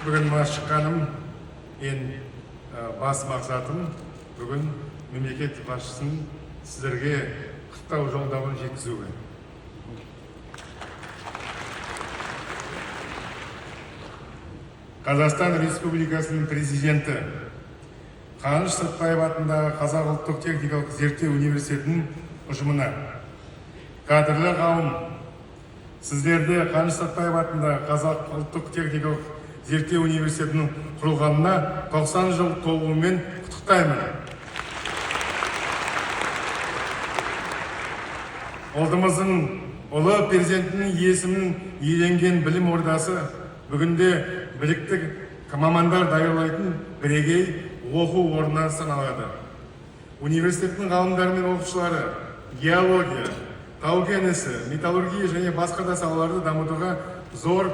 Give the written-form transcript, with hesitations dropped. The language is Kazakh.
бүгін мына шыққаным бас мақсатым бүгін мемлекет басшысының сіздерге құттықтау жолдауын жеткізуге. Қазақстан Республикасының президенті Қаныш Сәтпаев атындағы Қазақ ұлттық техникалық зерттеу университетінің ұжымына, кадрлы қауым, сіздерді Қаныш Сәтпаев атындағы Қазақ ұлттық техникалық зерттеу университетінің құрылғанына 90 жыл толуымен құттықтаймын. Ұлтымыздың ұлы перзентінің есімін иеленген білім ордасы бүгінде білікті мамандар даярлайтын бірегей оқу орнына саналады. Университеттің ғалымдары мен оқытушылары геология, тау кен ісі, металлургия және басқа да салаларды дамытуға зор